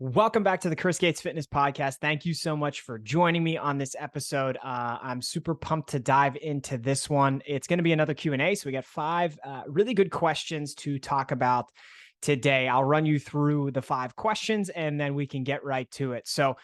Welcome back to the Chris Gates Fitness Podcast. Thank you so much for joining me on this episode. I'm super pumped to dive into this one. It's going to be another Q&A. So we got five really good questions to talk about today. I'll run you through the five questions and then we can get right to it. So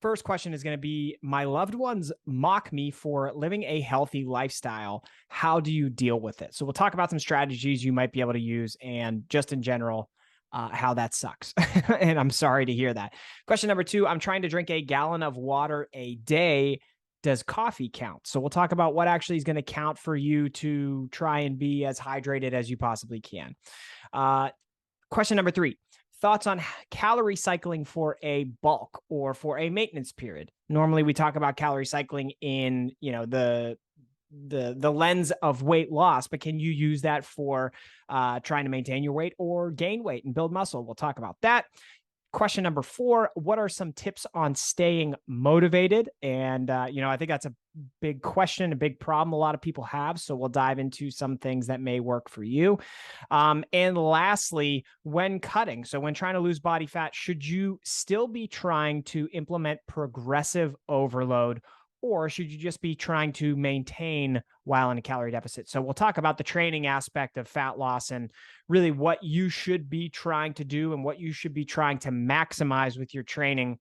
first question is going to be, my loved ones mock me for living a healthy lifestyle. How do you deal with it? So we'll talk about some strategies you might be able to use and just in general, how that sucks. And I'm sorry to hear that. Question number two, I'm trying to drink a gallon of water a day. Does coffee count? So we'll talk about what actually is going to count for you to try and be as hydrated as you possibly can. Question number three, thoughts on calorie cycling for a bulk or for a maintenance period. Normally we talk about calorie cycling in, the lens of weight loss, but can you use that for trying to maintain your weight or gain weight and build muscle? We'll talk about that. Question number four, what are some tips on staying motivated? And, I think that's a big question, a big problem a lot of people have. So we'll dive into some things that may work for you. And lastly, when cutting, so when trying to lose body fat, should you still be trying to implement progressive overload, or should you just be trying to maintain while in a calorie deficit? So we'll talk about the training aspect of fat loss and really what you should be trying to do and what you should be trying to maximize with your training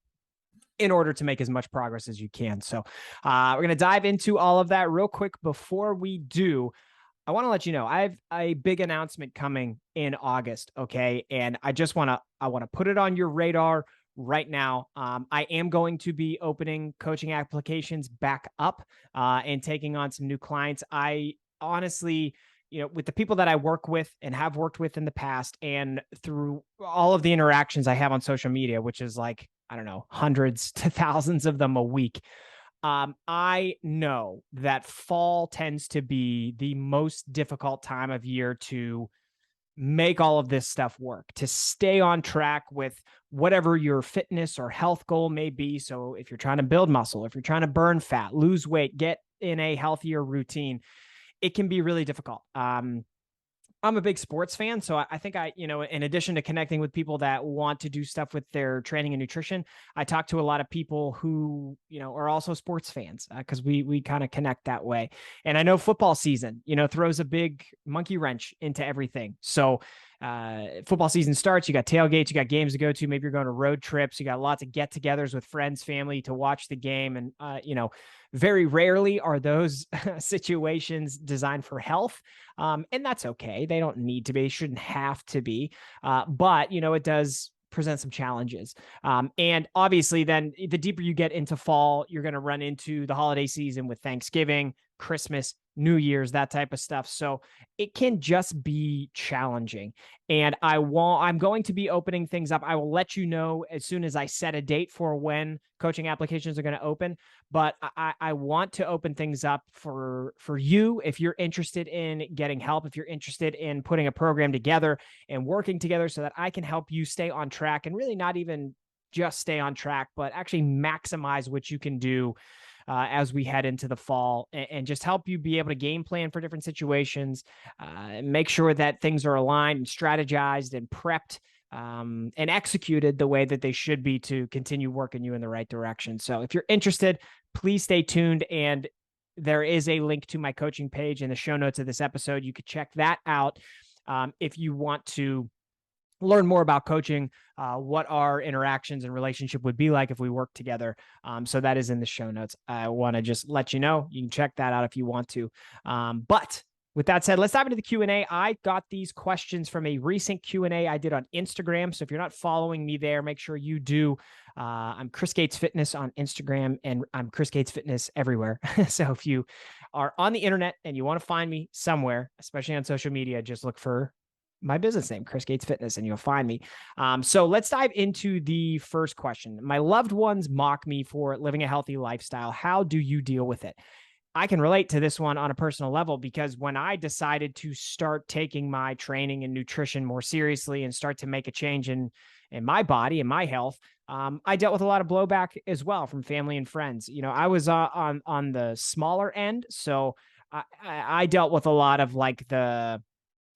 in order to make as much progress as you can. So we're going to dive into all of that real quick. Before we do, I want to let you know, I have a big announcement coming in August. Okay. And I want to put it on your radar right now. I am going to be opening coaching applications back up and taking on some new clients. I honestly, with the people that I work with and have worked with in the past and through all of the interactions I have on social media, which is like, I don't know, hundreds to thousands of them a week. I know that fall tends to be the most difficult time of year to make all of this stuff work, to stay on track with whatever your fitness or health goal may be. So if you're trying to build muscle, if you're trying to burn fat, lose weight, get in a healthier routine, it can be really difficult. I'm a big sports fan. So I think in addition to connecting with people that want to do stuff with their training and nutrition, I talk to a lot of people who, are also sports fans because we kind of connect that way. And I know football season, throws a big monkey wrench into everything. So football season starts, you got tailgates, you got games to go to, maybe you're going to road trips, you got lots of get-togethers with friends, family to watch the game. And, very rarely are those situations designed for health. And that's okay. They don't need to be, shouldn't have to be. But, it does present some challenges. And obviously then the deeper you get into fall, you're going to run into the holiday season with Thanksgiving, Christmas, New Year's, that type of stuff. So it can just be challenging. And I'm going to be opening things up. I will let you know as soon as I set a date for when coaching applications are going to open. But I want to open things up for you if you're interested in getting help, if you're interested in putting a program together and working together so that I can help you stay on track and really not even just stay on track, but actually maximize what you can do as we head into the fall and just help you be able to game plan for different situations, make sure that things are aligned and strategized and prepped and executed the way that they should be to continue working you in the right direction. So if you're interested, please stay tuned. And there is a link to my coaching page in the show notes of this episode. You could check that out if you want to learn more about coaching, what our interactions and relationship would be like if we work together. So that is in the show notes. I want to just let you know, you can check that out if you want to. But with that said, let's dive into the Q&A. I got these questions from a recent Q&A I did on Instagram. So if you're not following me there, make sure you do. I'm Chris Gates Fitness on Instagram and I'm Chris Gates Fitness everywhere. So if you are on the internet and you want to find me somewhere, especially on social media, just look for my business name, Chris Gates Fitness, and you'll find me. So let's dive into the first question. My loved ones mock me for living a healthy lifestyle. How do you deal with it? I can relate to this one on a personal level because when I decided to start taking my training and nutrition more seriously and start to make a change in my body and my health, I dealt with a lot of blowback as well from family and friends. I was on the smaller end, so I dealt with a lot of like the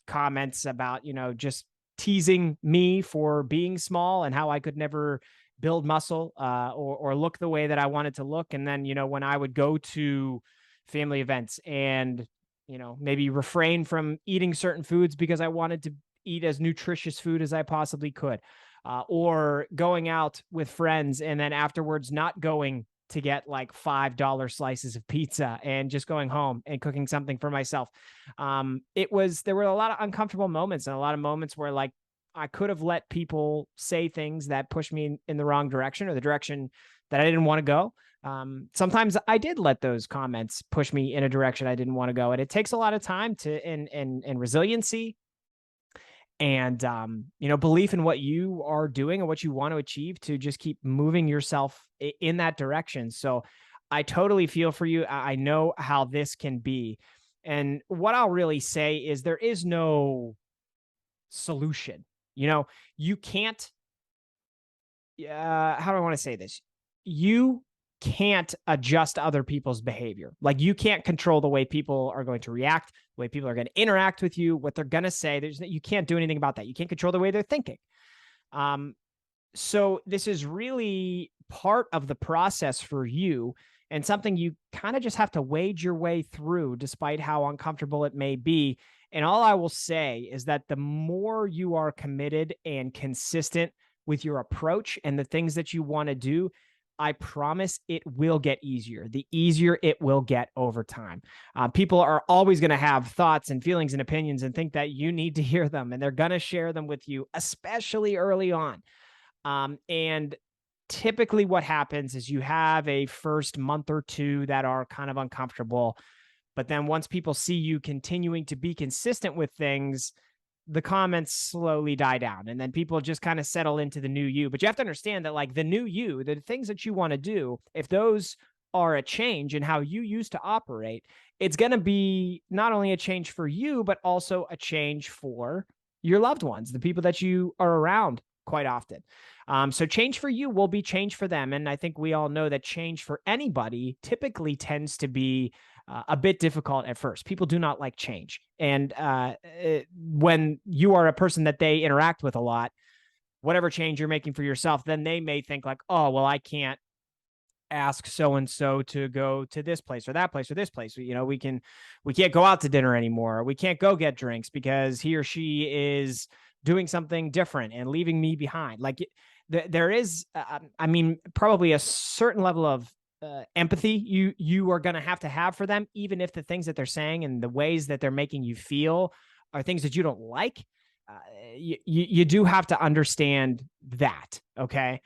comments about, just teasing me for being small and how I could never build muscle or look the way that I wanted to look. And then, when I would go to family events and, maybe refrain from eating certain foods because I wanted to eat as nutritious food as I possibly could, or going out with friends and then afterwards not going to get like $5 slices of pizza and just going home and cooking something for myself. There were a lot of uncomfortable moments and a lot of moments where like I could have let people say things that pushed me in the wrong direction or the direction that I didn't want to go. Sometimes I did let those comments push me in a direction I didn't want to go. And it takes a lot of time and resiliency and, belief in what you are doing and what you want to achieve to just keep moving yourself in that direction. So I totally feel for you. I know how this can be. And what I'll really say is there is no solution. You can't, how do I want to say this? You can't adjust other people's behavior. Like you can't control the way people are going to react, the way people are going to interact with you, what they're going to say. You can't do anything about that. You can't control the way they're thinking. So this is really part of the process for you and something you kind of just have to wade your way through despite how uncomfortable it may be. And all I will say is that the more you are committed and consistent with your approach and the things that you want to do, I promise it will get easier. The easier it will get over time. People are always going to have thoughts and feelings and opinions and think that you need to hear them, and they're going to share them with you, especially early on. And typically what happens is you have a first month or two that are kind of uncomfortable. But then once people see you continuing to be consistent with things, the comments slowly die down and then people just kind of settle into the new you. But you have to understand that like the new you, the things that you want to do, if those are a change in how you used to operate, it's going to be not only a change for you, but also a change for your loved ones, the people that you are around quite often. So change for you will be change for them. And I think we all know that change for anybody typically tends to be a bit difficult at first. People do not like change. And when you are a person that they interact with a lot, whatever change you're making for yourself, then they may think like, oh, well, I can't ask so-and-so to go to this place or that place or this place. We can't go out to dinner anymore. We can't go get drinks because he or she is doing something different and leaving me behind. Like there is, probably a certain level of empathy you are going to have for them, even if the things that they're saying and the ways that they're making you feel are things that you don't like. You do have to understand that. Okay.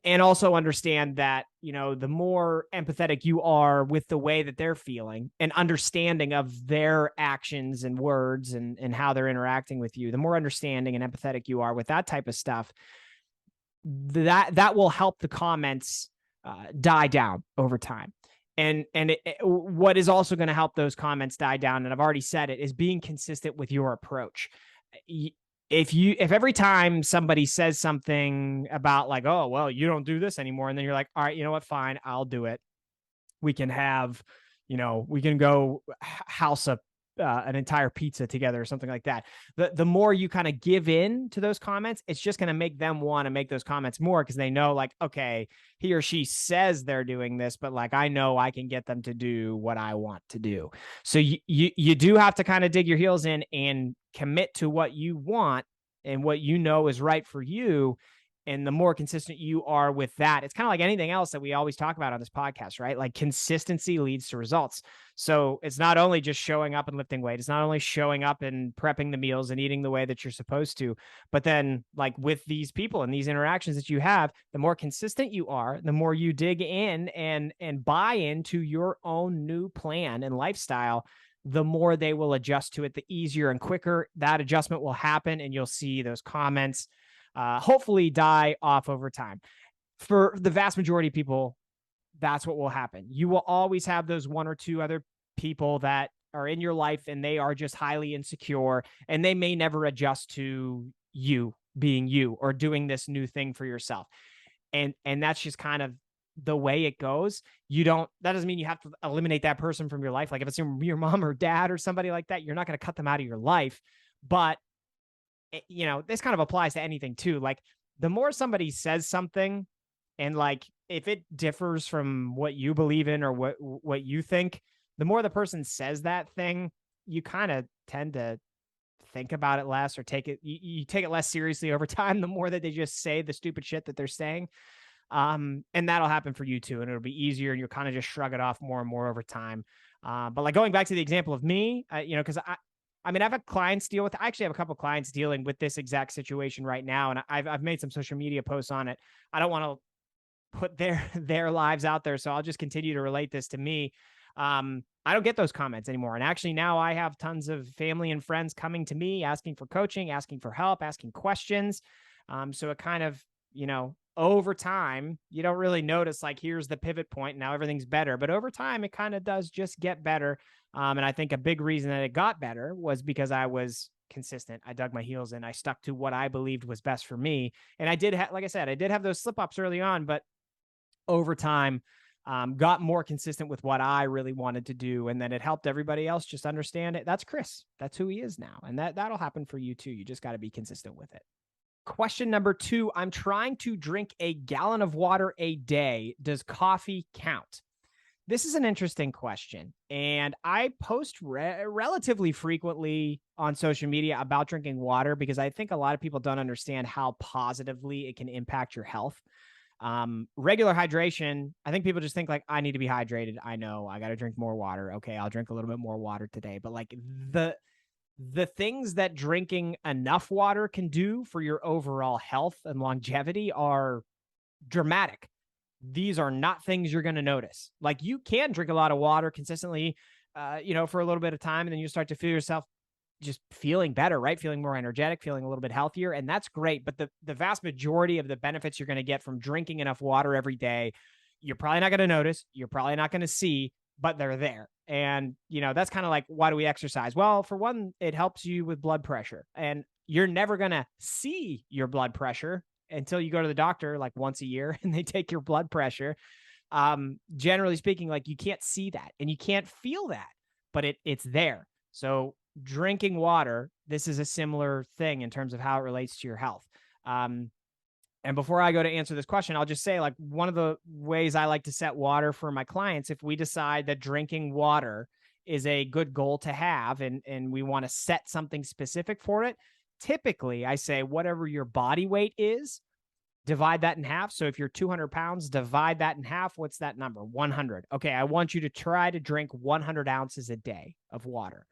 And also understand that, the more empathetic you are with the way that they're feeling and understanding of their actions and words and how they're interacting with you, the more understanding and empathetic you are with that type of stuff, that will help the comments die down over time. And what is also going to help those comments die down, and I've already said it, is being consistent with your approach. If every time somebody says something about like, oh, well, you don't do this anymore, and then you're like, all right, you know what, fine, I'll do it. We can go house up an entire pizza together or something like that. The more you kind of give in to those comments, it's just going to make them want to make those comments more because they know like, okay, he or she says they're doing this, but like, I know I can get them to do what I want to do. So you do have to kind of dig your heels in and commit to what you want and what you know is right for you. And the more consistent you are with that, it's kind of like anything else that we always talk about on this podcast, right? Like consistency leads to results. So it's not only just showing up and lifting weight. It's not only showing up and prepping the meals and eating the way that you're supposed to, but then like with these people and these interactions that you have, the more consistent you are, the more you dig in and buy into your own new plan and lifestyle, the more they will adjust to it, the easier and quicker that adjustment will happen. And you'll see those comments hopefully die off over time. For the vast majority of people, that's what will happen. You will always have those one or two other people that are in your life and they are just highly insecure and they may never adjust to you being you or doing this new thing for yourself. And that's just kind of the way it goes. That doesn't mean you have to eliminate that person from your life. Like if it's your mom or dad or somebody like that, you're not going to cut them out of your life, but this kind of applies to anything too. Like the more somebody says something and like if it differs from what you believe in or what you think, the more the person says that thing, you kind of tend to think about it less or you take it less seriously over time, the more that they just say the stupid shit that they're saying. And that'll happen for you too. And it'll be easier and you'll kind of just shrug it off more and more over time. But like going back to the example of me, cause I mean, I've had clients deal with, I actually have a couple clients dealing with this exact situation right now. And I've made some social media posts on it. I don't want to put their lives out there. So I'll just continue to relate this to me. I don't get those comments anymore. And actually now I have tons of family and friends coming to me, asking for coaching, asking for help, asking questions. So it kind of, over time, you don't really notice like, here's the pivot point. Now everything's better, but over time it kind of does just get better. And I think a big reason that it got better was because I was consistent. I dug my heels in. I stuck to what I believed was best for me. And I did like I said, I did have those slip ups early on, but over time, got more consistent with what I really wanted to do. And then it helped everybody else just understand it. That's Chris. That's who he is now. And that'll happen for you too. You just got to be consistent with it. Question number 2, I'm trying to drink a gallon of water a day. Does coffee count? This is an interesting question. And I post relatively frequently on social media about drinking water because I think a lot of people don't understand how positively it can impact your health. Regular hydration, I think people just think like, I need to be hydrated. I know I got to drink more water. Okay, I'll drink a little bit more water today. But like the things that drinking enough water can do for your overall health and longevity are dramatic. These are not things you're going to notice. Like you can drink a lot of water consistently, for a little bit of time, and then you start to feel yourself just feeling better, right? Feeling more energetic, feeling a little bit healthier. And that's great. But the vast majority of the benefits you're going to get from drinking enough water every day, you're probably not going to notice. You're probably not going to see, but they're there. And, that's kind of like, why do we exercise? Well, for one, it helps you with blood pressure. And you're never going to see your blood pressure until you go to the doctor like once a year and they take your blood pressure. Generally speaking, like you can't see that and you can't feel that, but it's there. So drinking water, this is a similar thing in terms of how it relates to your health. And before I go to answer this question, I'll just say like one of the ways I like to set water for my clients, if we decide that drinking water is a good goal to have and we want to set something specific for it, typically I say whatever your body weight is, divide that in half. So if you're 200 pounds, divide that in half. What's that number? 100. Okay, I want you to try to drink 100 ounces a day of water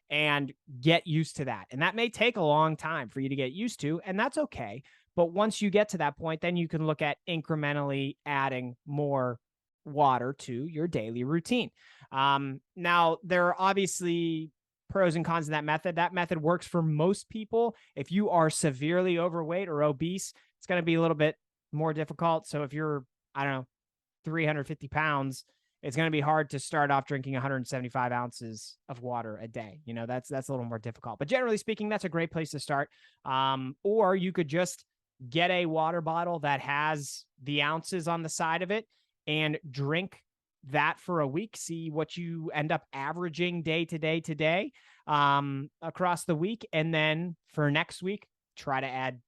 and get used to that. And that may take a long time for you to get used to, and that's okay. But once you get to that point, then you can look at incrementally adding more water to your daily routine. Now, there are obviously pros and cons of that method. That method works for most people. If you are severely overweight or obese, it's going to be a little bit more difficult. So if you're, 350 pounds, it's going to be hard to start off drinking 175 ounces of water a day. That's a little more difficult. But generally speaking, that's a great place to start. Or you could just get a water bottle that has the ounces on the side of it and drink that for a week. See what you end up averaging day to day across the week. And then for next week, try to add,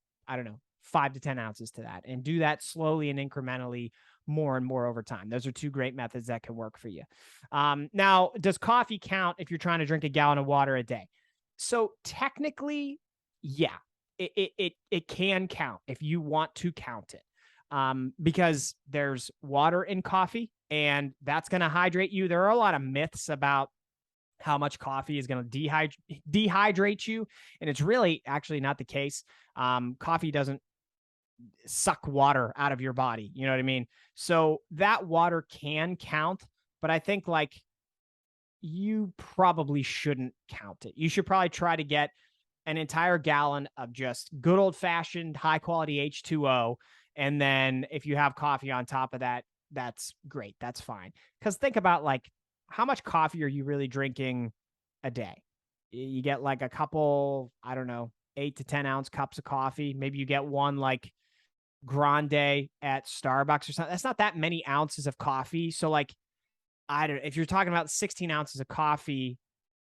5 to 10 ounces to that and do that slowly and incrementally more and more over time. Those are 2 great methods that can work for you. Now, does coffee count if you're trying to drink a gallon of water a day? So technically, yeah, it can count if you want to count it, because there's water in coffee and that's going to hydrate you. There are a lot of myths about how much coffee is going to dehydrate you. And it's really actually not the case. Coffee doesn't suck water out of your body. You know what I mean? So that water can count, but I think like you probably shouldn't count it. You should probably try to get an entire gallon of just good old fashioned high quality H2O. And then if you have coffee on top of that, that's great. That's fine. Because think about like, how much coffee are you really drinking a day? You get like a couple, 8 to 10 ounce cups of coffee. Maybe you get one like grande at Starbucks or something. That's not that many ounces of coffee. So like, if you're talking about 16 ounces of coffee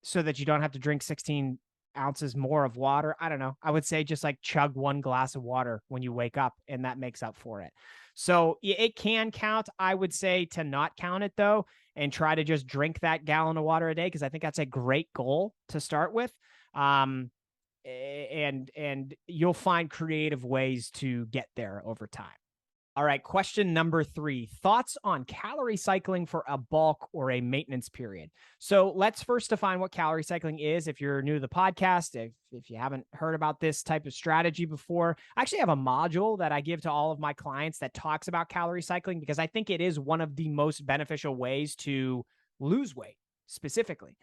so that you don't have to drink 16 ounces more of water. I don't know. I would say just like chug 1 glass of water when you wake up, and that makes up for it. So it can count. I would say to not count it though, and try to just drink that gallon of water a day, because I think that's a great goal to start with. And you'll find creative ways to get there over time. All right, question number 3. Thoughts on calorie cycling for a bulk or a maintenance period. So let's first define what calorie cycling is. If you're new to the podcast, if you haven't heard about this type of strategy before, I actually have a module that I give to all of my clients that talks about calorie cycling, because I think it is one of the most beneficial ways to lose weight specifically,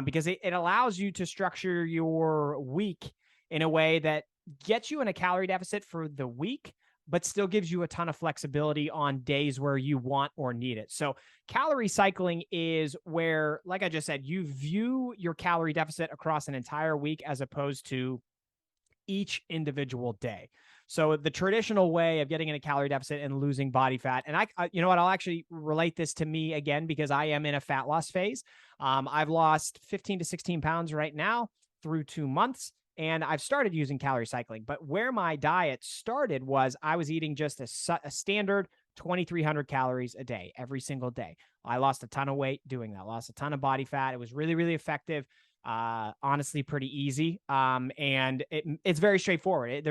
because it allows you to structure your week in a way that gets you in a calorie deficit for the week, but still gives you a ton of flexibility on days where you want or need it. So calorie cycling is where, like I just said, you view your calorie deficit across an entire week as opposed to each individual day. So the traditional way of getting in a calorie deficit and losing body fat, and I you know what, I'll actually relate this to me again, because I am in a fat loss phase. I've lost 15 to 16 pounds right now through 2 months. And I've started using calorie cycling, but where my diet started was I was eating just a standard 2,300 calories a day, every single day. I lost a ton of weight doing that, lost a ton of body fat. It was really, really effective. Honestly, pretty easy. And it's very straightforward.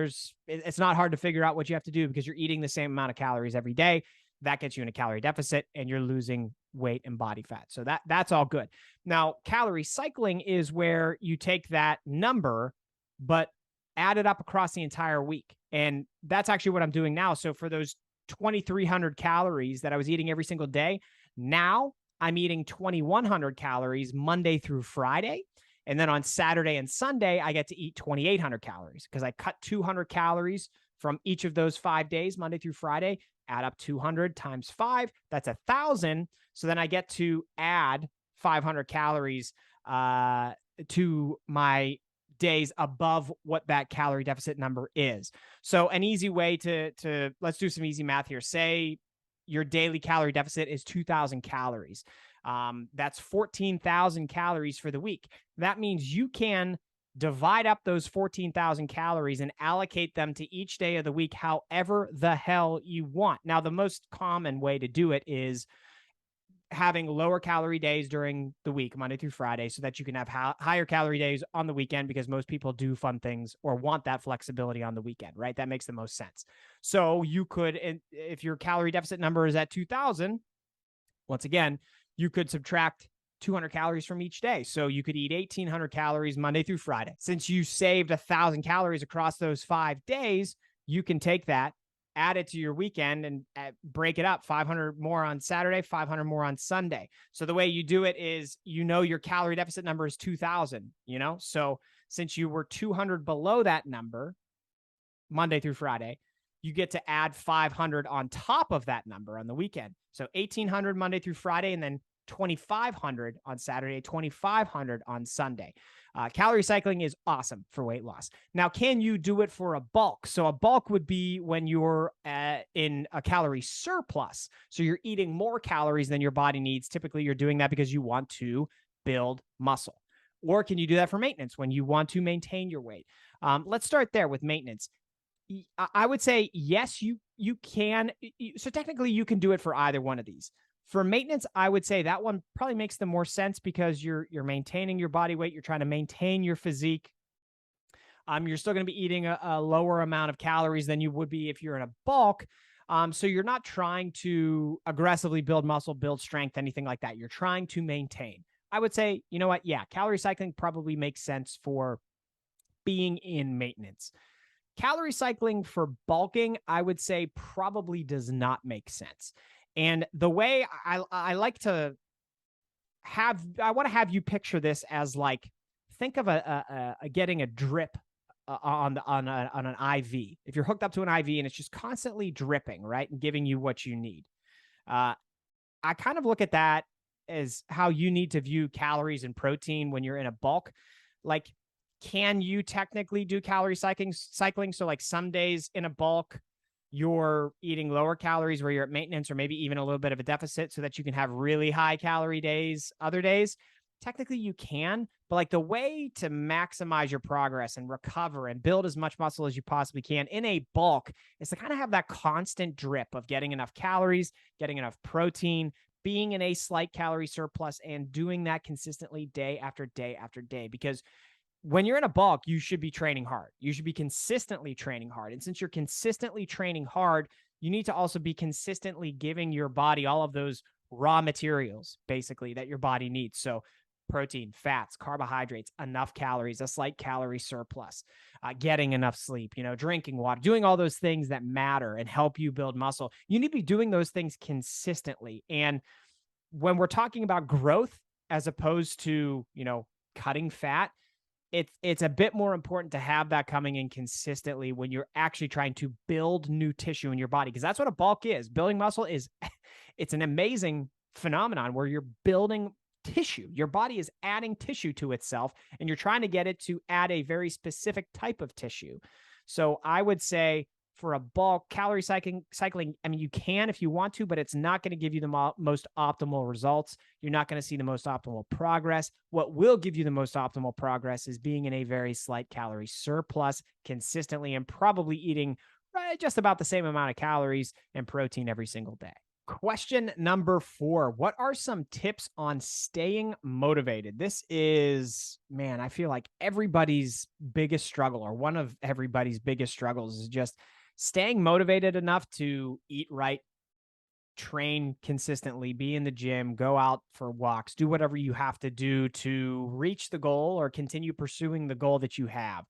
It's not hard to figure out what you have to do, because you're eating the same amount of calories every day. That gets you in a calorie deficit, and you're losing weight and body fat. So that's all good. Now, calorie cycling is where you take that number, but add it up across the entire week. And that's actually what I'm doing now. So for those 2,300 calories that I was eating every single day, now I'm eating 2,100 calories Monday through Friday. And then on Saturday and Sunday, I get to eat 2,800 calories, because I cut 200 calories from each of those 5 days, Monday through Friday, add up 200 times 5, that's 1,000. So then I get to add 500 calories to my days above what that calorie deficit number is. So an easy way to let's do some easy math here. Say your daily calorie deficit is 2,000 calories. That's 14,000 calories for the week. That means you can divide up those 14,000 calories and allocate them to each day of the week however the hell you want. Now, the most common way to do it is having lower calorie days during the week, Monday through Friday, so that you can have higher calorie days on the weekend, because most people do fun things or want that flexibility on the weekend, right? That makes the most sense. So you could, if your calorie deficit number is at 2,000, once again, you could subtract 200 calories from each day. So you could eat 1,800 calories Monday through Friday. Since you saved 1,000 calories across those 5 days, you can take that, add it to your weekend, and break it up. 500 more on Saturday, 500 more on Sunday. So the way you do it is, your calorie deficit number is 2,000, So since you were 200 below that number, Monday through Friday, you get to add 500 on top of that number on the weekend. So 1,800 Monday through Friday, and then 2,500 on Saturday, 2,500 on Sunday. Calorie cycling is awesome for weight loss. Now, can you do it for a bulk? So a bulk would be when you're in a calorie surplus. So you're eating more calories than your body needs. Typically, you're doing that because you want to build muscle. Or can you do that for maintenance when you want to maintain your weight? Let's start there with maintenance. I would say, yes, you can. So technically, you can do it for either one of these. For maintenance, I would say that one probably makes the more sense, because you're maintaining your body weight. You're trying to maintain your physique. You're still going to be eating a lower amount of calories than you would be if you're in a bulk. So you're not trying to aggressively build muscle, build strength, anything like that. You're trying to maintain. I would say, you know what? Yeah, calorie cycling probably makes sense for being in maintenance. Calorie cycling for bulking, I would say, probably does not make sense. And the way I like to I want to have you picture this as, like, think of getting a drip on an IV. If you're hooked up to an IV and it's just constantly dripping, right, and giving you what you need. I kind of look at that as how you need to view calories and protein when you're in a bulk. Like, can you technically do calorie cycling? So like some days in a bulk, you're eating lower calories where you're at maintenance, or maybe even a little bit of a deficit, so that you can have really high calorie days other days. technically you can, but like the way to maximize your progress and recover and build as much muscle as you possibly can in a bulk is to kind of have that constant drip of getting enough calories, getting enough protein, being in a slight calorie surplus, and doing that consistently day after day after day. Because when you're in a bulk, you should be training hard. You should be consistently training hard. And since you're consistently training hard, you need to also be consistently giving your body all of those raw materials, basically, that your body needs. So protein, fats, carbohydrates, enough calories, a slight calorie surplus, getting enough sleep, drinking water, doing all those things that matter and help you build muscle. You need to be doing those things consistently. And when we're talking about growth, as opposed to, cutting fat, it's a bit more important to have that coming in consistently when you're actually trying to build new tissue in your body, because that's what a bulk is. Building muscle is it's an amazing phenomenon where you're building tissue. Your body is adding tissue to itself, and you're trying to get it to add a very specific type of tissue. So I would say for a bulk, calorie cycling, I mean, you can if you want to, but it's not going to give you the most optimal results. You're not going to see the most optimal progress. What will give you the most optimal progress is being in a very slight calorie surplus consistently, and probably eating just about the same amount of calories and protein every single day. Question number 4. What are some tips on staying motivated? This is, man, I feel like everybody's biggest struggle, or one of everybody's biggest struggles, is just staying motivated enough to eat right, train consistently, be in the gym, go out for walks, do whatever you have to do to reach the goal or continue pursuing the goal that you have.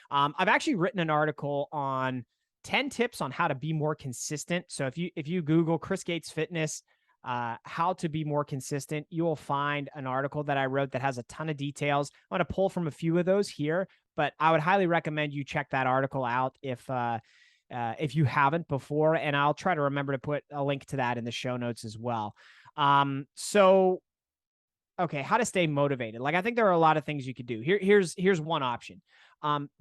I've actually written an article on 10 tips on how to be more consistent. So if you Google Chris Gates Fitness, how to be more consistent, you will find an article that I wrote that has a ton of details. I'm going to pull from a few of those here, but I would highly recommend you check that article out if you haven't before, and I'll try to remember to put a link to that in the show notes as well. Okay, how to stay motivated. Like, I think there are a lot of things you could do. Here's one option.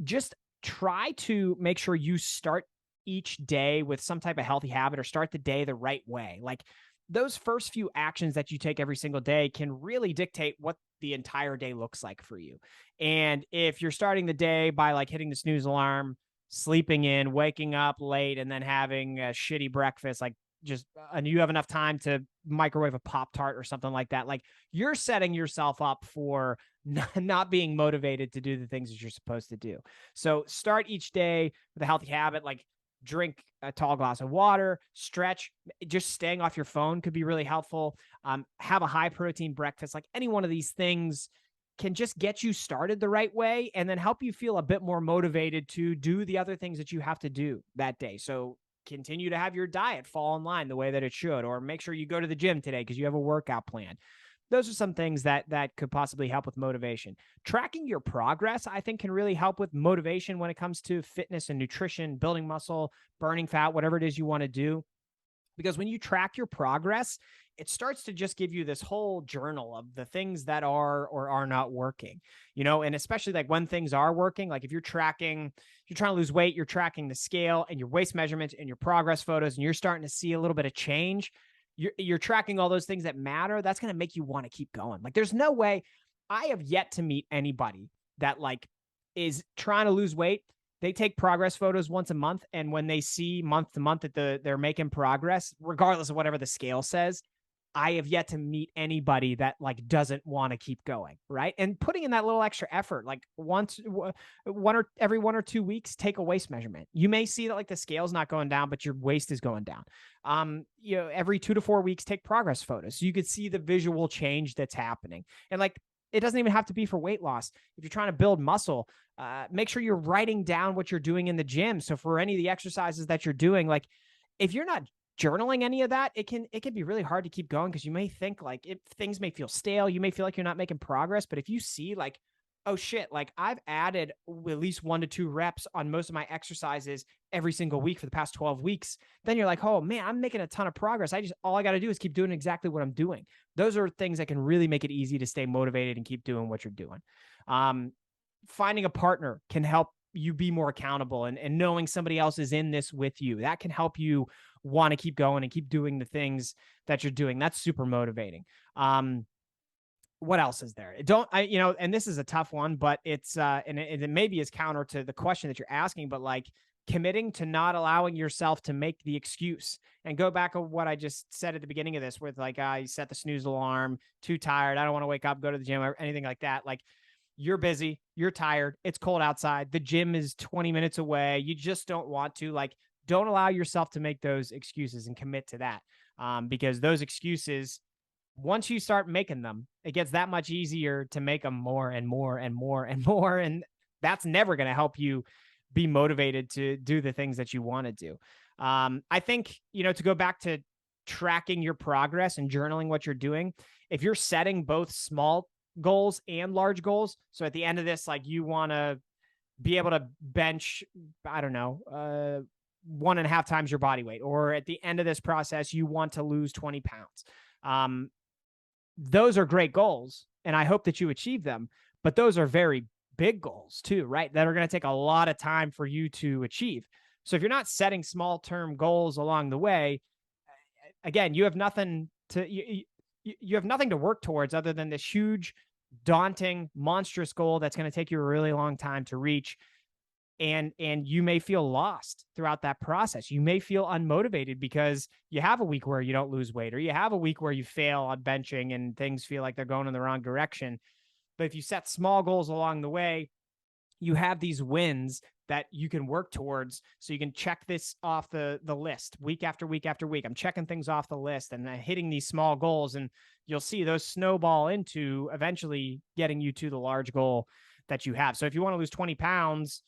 Just try to make sure you start each day with some type of healthy habit, or start the day the right way. Like, those first few actions that you take every single day can really dictate what the entire day looks like for you. And if you're starting the day by like hitting the snooze alarm, sleeping in, waking up late, and then having a shitty breakfast, and you have enough time to microwave a Pop-Tart or something like that, like, you're setting yourself up for not being motivated to do the things that you're supposed to do. So start each day with a healthy habit, like drink a tall glass of water, stretch, just staying off your phone could be really helpful. Have a high protein breakfast. Like, any one of these things can just get you started the right way, and then help you feel a bit more motivated to do the other things that you have to do that day. So continue to have your diet fall in line the way that it should, or make sure you go to the gym today because you have a workout plan. Those are some things that could possibly help with motivation. Tracking your progress, I think, can really help with motivation when it comes to fitness and nutrition, building muscle, burning fat, whatever it is you want to do. Because when you track your progress, it starts to just give you this whole journal of the things that are or are not working, and especially like when things are working, like if you're trying to lose weight, you're tracking the scale and your waist measurements and your progress photos, and you're starting to see a little bit of change. You're tracking all those things that matter. That's going to make you want to keep going. Like, there's no way. I have yet to meet anybody that like is trying to lose weight. They take progress photos once a month, and when they see month to month that they're making progress, regardless of whatever the scale says, I have yet to meet anybody that like doesn't want to keep going, right? And putting in that little extra effort, like every 1 or 2 weeks, take a waist measurement. You may see that like the scale's not going down, but your waist is going down. Every 2 to 4 weeks, take progress photos so you could see the visual change that's happening. And like, it doesn't even have to be for weight loss. If you're trying to build muscle, make sure you're writing down what you're doing in the gym. So for any of the exercises that you're doing, like, if you're not journaling any of that, it can be really hard to keep going, because you may think like things may feel stale. You may feel like you're not making progress. But if you see like, oh shit, like I've added at least 1 to 2 reps on most of my exercises every single week for the past 12 weeks, then you're like, oh man, I'm making a ton of progress. All I got to do is keep doing exactly what I'm doing. Those are things that can really make it easy to stay motivated and keep doing what you're doing. Finding a partner can help you be more accountable, and knowing somebody else is in this with you, that can help you want to keep going and keep doing the things that you're doing. That's super motivating. what else is there? And this is a tough one, but it maybe is counter to the question that you're asking, but like committing to not allowing yourself to make the excuse and go back to what I just said at the beginning of this with like, you set the snooze alarm, too tired, I don't want to wake up, go to the gym, or anything like that. Like, you're busy, you're tired, it's cold outside, the gym is 20 minutes away, you just don't want to. Like, don't allow yourself to make those excuses and commit to that. Because those excuses, once you start making them, it gets that much easier to make them more and more and more and more. And that's never going to help you be motivated to do the things that you want to do. I think, to go back to tracking your progress and journaling what you're doing, if you're setting both small goals and large goals, so at the end of this, like, you want to be able to bench, I don't know, 1.5 times your body weight, or at the end of this process, you want to lose 20 pounds. Those are great goals, and I hope that you achieve them, but those are very big goals too, right? That are going to take a lot of time for you to achieve. So if you're not setting small term goals along the way, again, you have nothing to work towards other than this huge, daunting, monstrous goal that's going to take you a really long time to reach. And you may feel lost throughout that process. You may feel unmotivated because you have a week where you don't lose weight, or you have a week where you fail on benching and things feel like they're going in the wrong direction. But if you set small goals along the way, you have these wins that you can work towards. So you can check this off the list week after week after week. I'm checking things off the list and hitting these small goals, and you'll see those snowball into eventually getting you to the large goal that you have. So if you want to lose 20 pounds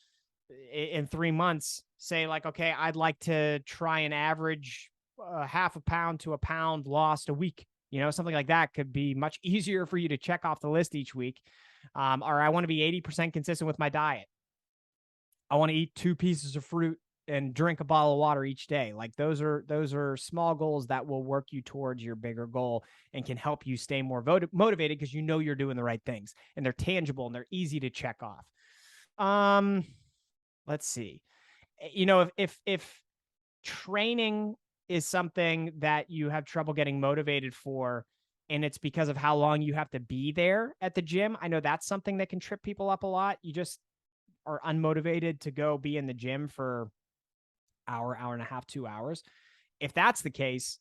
in 3 months, say like, okay, I'd like to try and average 0.5 pound to 1 pound lost a week. Something like that could be much easier for you to check off the list each week. Or I want to be 80% consistent with my diet. I want to eat 2 pieces of fruit and drink a bottle of water each day. Like, those are small goals that will work you towards your bigger goal and can help you stay more motivated because you're doing the right things and they're tangible and they're easy to check off. Let's see. If training is something that you have trouble getting motivated for, and it's because of how long you have to be there at the gym, I know that's something that can trip people up a lot. You just are unmotivated to go be in the gym for hour and a half, 2 hours. If that's the case,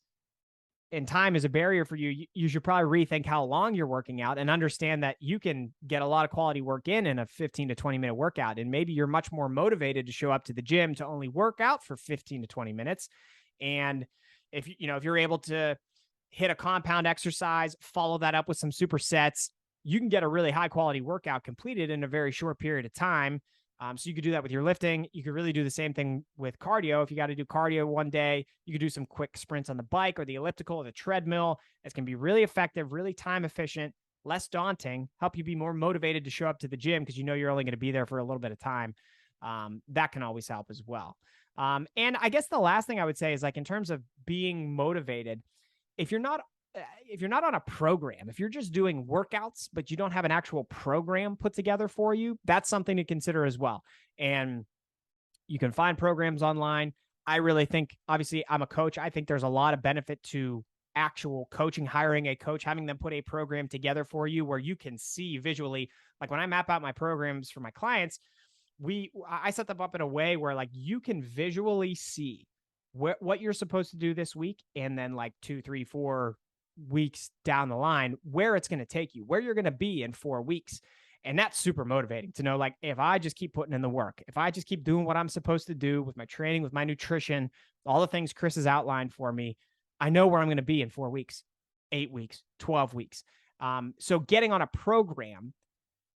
and time is a barrier for you, you should probably rethink how long you're working out and understand that you can get a lot of quality work in a 15 to 20 minute workout. And maybe you're much more motivated to show up to the gym to only work out for 15 to 20 minutes. And if you're able to hit a compound exercise, follow that up with some supersets, you can get a really high quality workout completed in a very short period of time. So you could do that with your lifting. You could really do the same thing with cardio. If you got to do cardio one day, you could do some quick sprints on the bike or the elliptical or the treadmill. It's going to be really effective, really time efficient, less daunting, help you be more motivated to show up to the gym because you're only going to be there for a little bit of time. That can always help as well. And I guess the last thing I would say is, like, in terms of being motivated, if you're not on a program, if you're just doing workouts, but you don't have an actual program put together for you, that's something to consider as well. And you can find programs online. I really think, obviously, I'm a coach. I think there's a lot of benefit to actual coaching, hiring a coach, having them put a program together for you where you can see visually. Like, when I map out my programs for my clients, I set them up in a way where, like, you can visually see what you're supposed to do this week, and then like 2, 3, 4 weeks down the line, where it's going to take you, where you're going to be in 4 weeks. And that's super motivating to know, like, if I just keep putting in the work, if I just keep doing what I'm supposed to do with my training, with my nutrition, all the things Chris has outlined for me, I know where I'm going to be in 4 weeks, 8 weeks, 12 weeks. So getting on a program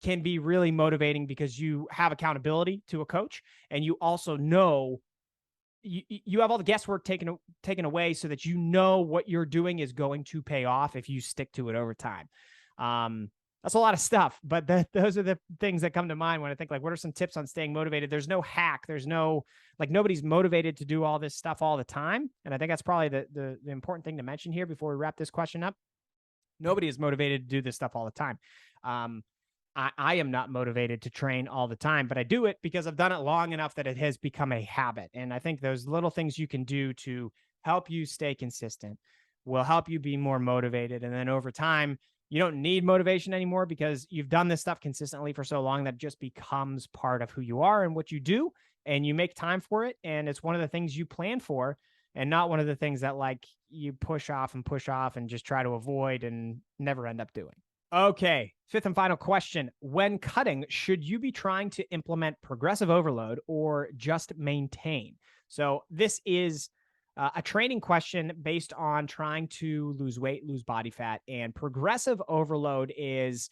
can be really motivating because you have accountability to a coach, and you also know you have all the guesswork taken away so that you know what you're doing is going to pay off if you stick to it over time. That's a lot of stuff, but those are the things that come to mind when I think, like, what are some tips on staying motivated? There's no hack. There's no, like, nobody's motivated to do all this stuff all the time. And I think that's probably the important thing to mention here before we wrap this question up. Nobody is motivated to do this stuff all the time. I am not motivated to train all the time, but I do it because I've done it long enough that it has become a habit. And I think those little things you can do to help you stay consistent will help you be more motivated. And then over time, You don't need motivation anymore because you've done this stuff consistently for so long that it just becomes part of who you are and what you do, and you make time for it. And it's one of the things you plan for, and not one of the things that like you push off and just try to avoid and never end up doing. Okay, fifth and final question. When cutting, should you be trying to implement progressive overload or just maintain? So this is a training question based on trying to lose weight, lose body fat, and progressive overload is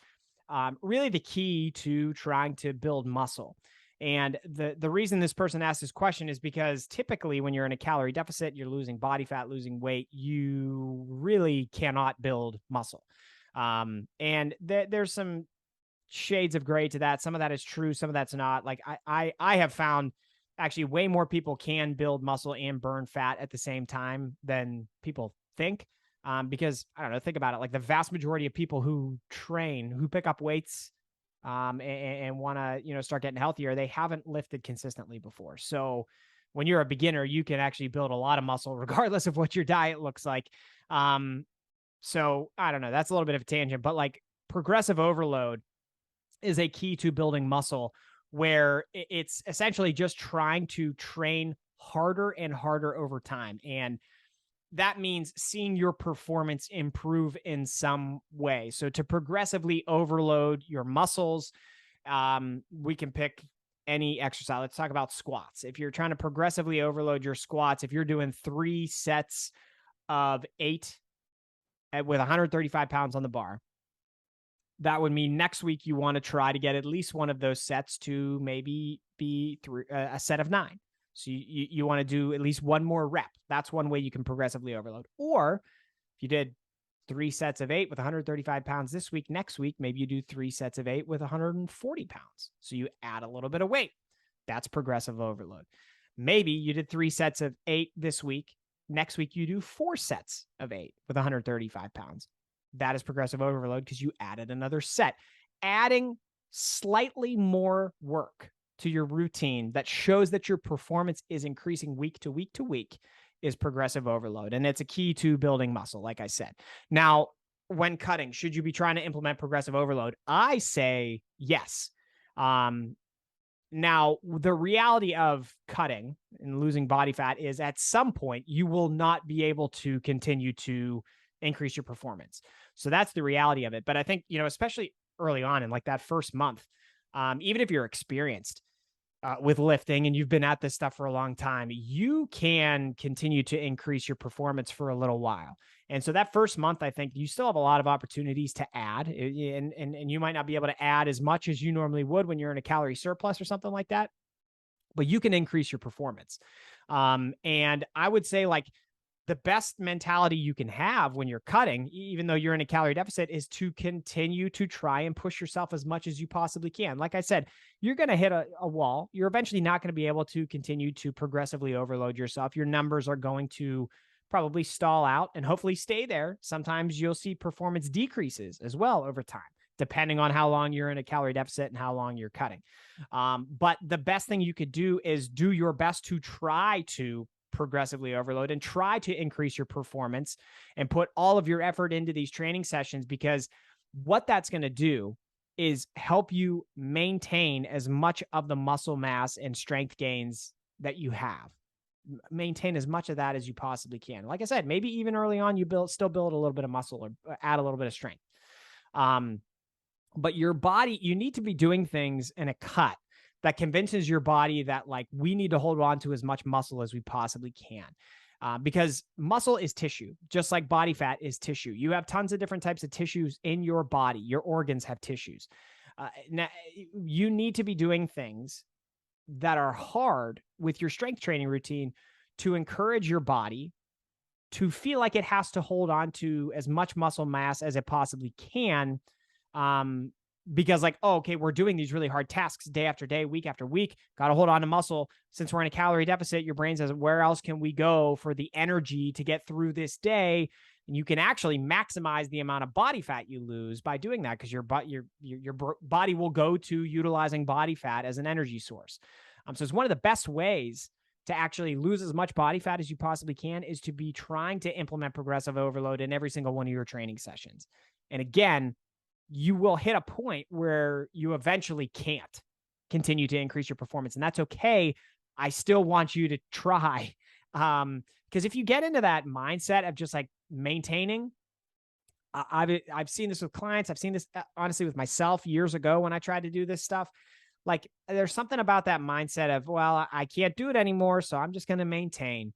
really the key to trying to build muscle. And the reason this person asked this question is because typically when you're in a calorie deficit, you're losing body fat, losing weight, you really cannot build muscle. And there's some shades of gray to that. Some of that is true, some of that's not. Like I have found actually way more people can build muscle and burn fat at the same time than people think. Because I don't know, think about it. Like the vast majority of people who train, who pick up weights, and want to, start getting healthier, they haven't lifted consistently before. So when you're a beginner, you can actually build a lot of muscle regardless of what your diet looks like. So I don't know, that's a little bit of a tangent, but like progressive overload is a key to building muscle, where it's essentially just trying to train harder and harder over time. And that means seeing your performance improve in some way. So to progressively overload your muscles, we can pick any exercise. Let's talk about squats. If you're trying to progressively overload your squats, if you're doing 3 sets of 8 with 135 pounds on the bar, that would mean next week you want to try to get at least one of those sets to maybe be a set of 9. So you want to do at least one more rep. That's one way you can progressively overload. Or if you did 3 sets of 8 with 135 pounds this week, next week, maybe you do 3 sets of 8 with 140 pounds. So you add a little bit of weight. That's progressive overload. Maybe you did 3 sets of 8 this week. Next week, you do 4 sets of 8 with 135 pounds. That is progressive overload because you added another set. Adding slightly more work to your routine that shows that your performance is increasing week to week to week is progressive overload. And it's a key to building muscle, like I said. Now, when cutting, should you be trying to implement progressive overload? I say yes. Now, the reality of cutting and losing body fat is at some point you will not be able to continue to increase your performance. So that's the reality of it. But I think, especially early on in like that first month, even if you're experienced with lifting and you've been at this stuff for a long time, you can continue to increase your performance for a little while. And so that first month, I think you still have a lot of opportunities to add, and you might not be able to add as much as you normally would when you're in a calorie surplus or something like that, but you can increase your performance. And I would say like the best mentality you can have when you're cutting, even though you're in a calorie deficit, is to continue to try and push yourself as much as you possibly can. Like I said, you're going to hit a wall. You're eventually not going to be able to continue to progressively overload yourself. Your numbers are going to probably stall out and hopefully stay there. Sometimes you'll see performance decreases as well over time, depending on how long you're in a calorie deficit and how long you're cutting. But the best thing you could do is do your best to try to progressively overload and try to increase your performance and put all of your effort into these training sessions, because what that's going to do is help you maintain as much of the muscle mass and strength gains that you have. Maintain as much of that as you possibly can. Like I said, maybe even early on, you still build a little bit of muscle or add a little bit of strength. But your body, you need to be doing things in a cut that convinces your body that like we need to hold on to as much muscle as we possibly can. Because muscle is tissue, just like body fat is tissue. You have tons of different types of tissues in your body. Your organs have tissues. Now, you need to be doing things that are hard with your strength training routine to encourage your body to feel like it has to hold on to as much muscle mass as it possibly can. Because like, oh, okay, we're doing these really hard tasks day after day, week after week, got to hold on to muscle. Since we're in a calorie deficit, your brain says, where else can we go for the energy to get through this day? And you can actually maximize the amount of body fat you lose by doing that, because your body will go to utilizing body fat as an energy source. So it's one of the best ways to actually lose as much body fat as you possibly can is to be trying to implement progressive overload in every single one of your training sessions. And again, you will hit a point where you eventually can't continue to increase your performance, and that's okay. I still want you to try. Because if you get into that mindset of just like maintaining, I've seen this with clients. I've seen this honestly with myself years ago when I tried to do this stuff. Like there's something about that mindset of, well, I can't do it anymore, so I'm just going to maintain.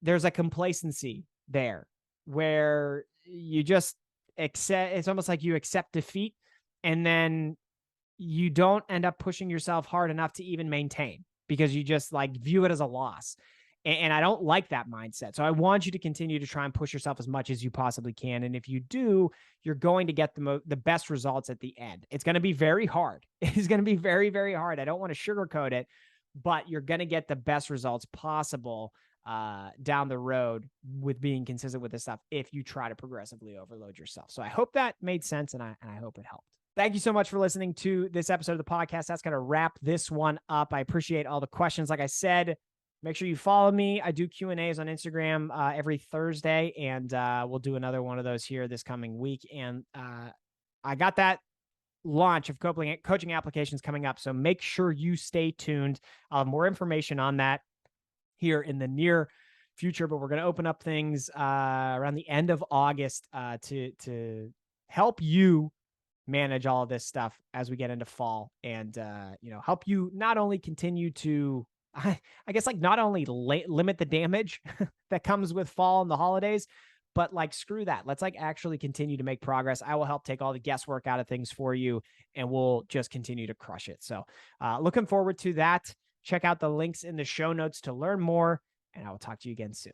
There's a complacency there where you just accept. It's almost like you accept defeat, and then you don't end up pushing yourself hard enough to even maintain because you just like view it as a loss. And I don't like that mindset. So I want you to continue to try and push yourself as much as you possibly can. And if you do, you're going to get the best results at the end. It's going to be very hard. It's going to be very, very hard. I don't want to sugarcoat it, but you're going to get the best results possible down the road with being consistent with this stuff if you try to progressively overload yourself. So I hope that made sense, and I hope it helped. Thank you so much for listening to this episode of the podcast. That's going to wrap this one up. I appreciate all the questions. Like I said, make sure you follow me. I do Q&As on Instagram every Thursday, and we'll do another one of those here this coming week. And I got that launch of coaching applications coming up, so make sure you stay tuned. I'll have more information on that here in the near future, but we're going to open up things around the end of August to help you manage all of this stuff as we get into fall, and help you not only continue to I guess like not only limit the damage that comes with fall and the holidays, but like screw that. Let's like actually continue to make progress. I will help take all the guesswork out of things for you, and we'll just continue to crush it. So looking forward to that. Check out the links in the show notes to learn more, and I will talk to you again soon.